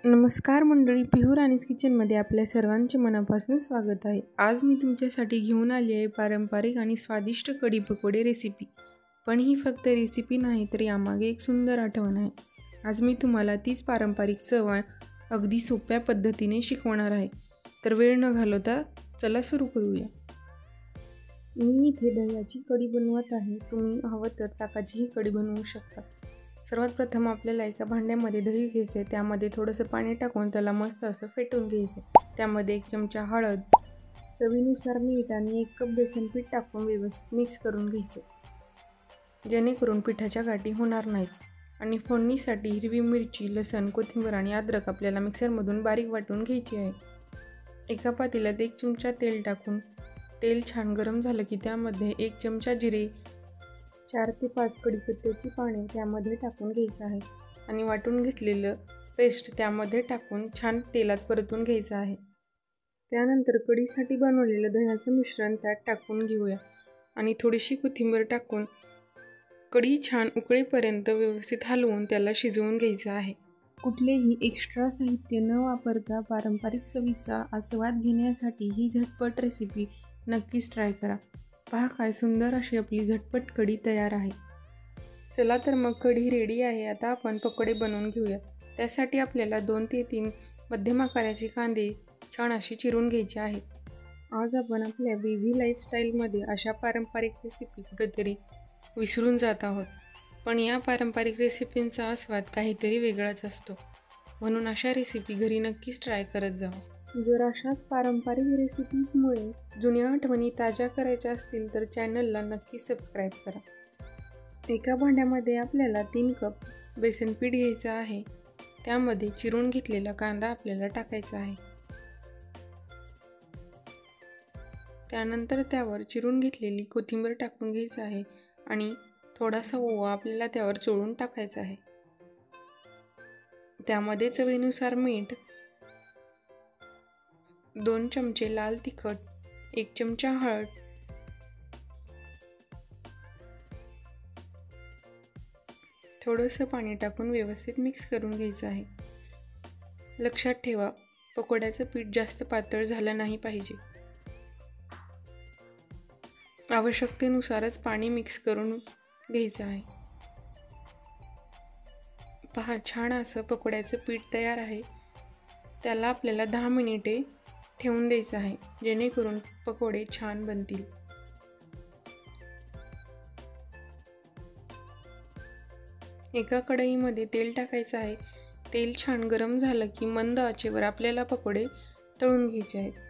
नमस्कार मंडळी, पिहू राणीज किचनमध्ये आपल्या सर्वांचे मनापासून स्वागत आहे। आज मी तुमच्यासाठी घेऊन आली आहे पारंपरिक आणि स्वादिष्ट कढी पकोडे रेसिपी। पण ही फक्त रेसिपी नाही तर यामागे एक सुंदर आठवण आहे। आज मी तुम्हाला तीच पारंपरिक चव अगदी सोप्या पद्धतीने शिकवणार आहे। तर वेळ न घालवता चला सुरू करूया। मी इथे दह्याची कढी बनवत आहे। तुम्ही हवं तर ताकाचीही कढी बनवू शकता। सर्वात प्रथम आपल्याला एका भांड्यामध्ये दही घ्यायचे, त्यामध्ये थोडंसं पाणी टाकून त्याला मस्त असं फेटून घ्यायचे। त्यामध्ये 1 चमचा हळद, चवीनुसार मीठ आणि 1 कप बेसन पीठ टाकून व्यवस्थित मिक्स करून घ्यायचे, जेणेकरून पिठाच्या गाठी होणार नाहीत। आणि फोडणीसाठी हिरवी मिरची, लसूण, कोथिंबीर आणि अद्रक आपल्याला मिक्सरमधून बारीक वाटून घ्यायची आहे। एका पातेल्यात 1 चमचा तेल टाकून तेल छान गरम झालं की त्यामध्ये 1 चमचा जिरे, 4 ते 5 कढीपत्त्याची पाने त्यामध्ये टाकून घ्यायचं आहे आणि वाटून घेतलेलं पेस्ट त्यामध्ये टाकून छान तेलात परतून घ्यायचं आहे। त्यानंतर कढीसाठी बनवलेलं दह्याचं मिश्रण त्यात टाकून घेऊया आणि थोडीशी कोथिंबीर टाकून कढी छान उकळेपर्यंत व्यवस्थित हलवून त्याला शिजवून घ्यायचं आहे। कुठलेही एक्स्ट्रा साहित्य न वापरता पारंपरिक चवीचा आस्वाद घेण्यासाठी ही झटपट रेसिपी नक्कीच ट्राय करा। पहा काय सुंदर अशी आपली झटपट कढी तयार आहे। चला तर मग कढी रेडी आहे। आता आपण पकोडे बनवून घेऊया। त्यासाठी आपल्याला 2 ते 3 मध्यम आकाराचे कांदे छान असे चिरून घ्यायचे आहेत। आज आपण आपल्या बिझी लाईफस्टाईलमध्ये अशा पारंपरिक रेसिपी कुठेतरी विसरून जात आहोत, पण या पारंपरिक रेसिपींचा आस्वाद काहीतरी वेगळाच असतो। म्हणून अशा रेसिपी घरी नक्कीच ट्राय करत जा। जर अशाच पारंपरिक रेसिपीजमुळे जुन्या आठवणी ताज्या करायच्या असतील तर चॅनलला नक्की सबस्क्राईब करा। एका भांड्यामध्ये आपल्याला 3 कप बेसन पीठ घ्यायचं आहे। त्यामध्ये चिरून घेतलेला कांदा आपल्याला टाकायचा आहे। त्यानंतर त्यावर चिरून घेतलेली कोथिंबीर टाकून घ्यायची आहे आणि थोडासा ओवा आपल्याला त्यावर चोळून टाकायचा आहे। त्यामध्ये चवीनुसार मीठ, 2 चमचे लाल तिखट, 1 चमचा हळद, थोडंसं पाणी टाकून व्यवस्थित मिक्स करून घ्यायचं आहे। लक्षात ठेवा, पकोड्याचं पीठ जास्त पातळ झालं नाही पाहिजे। आवश्यकतेनुसारच पाणी मिक्स करून घ्यायचं आहे। पहा छान असं पकोड्याचं पीठ तयार आहे। त्याला आपल्याला 10 मिनिटे ठेवून द्यायचं आहे, जेणेकरून पकोडे छान बनतील। एका कढईमध्ये तेल टाकायचं आहे। तेल छान गरम झालं की मंद आचेवर आपल्याला पकोडे तळून घ्यायचे आहेत।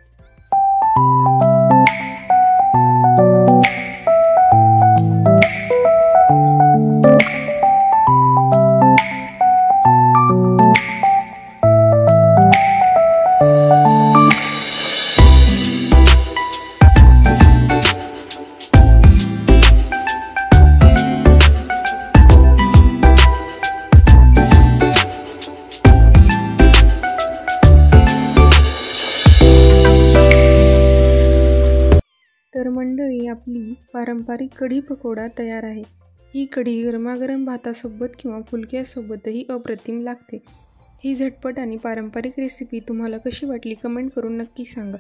तर मंडळी, आपली पारंपरिक कढी पकोडा तयार आहे। ही कढी गरमागरम भातासोबत किंवा फुलक्यासोबतही अप्रतिम लागते। ही झटपट आणि पारंपरिक रेसिपी तुम्हाला कशी वाटली कमेंट करून नक्की सांगा।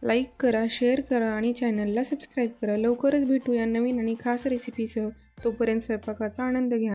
लाईक करा, शेअर करा आणि चॅनलला सबस्क्राईब करा। लवकरच भेटूया नवीन आणि खास रेसिपीसह। तोपर्यंत स्वयंपाकाचा आनंद घ्या।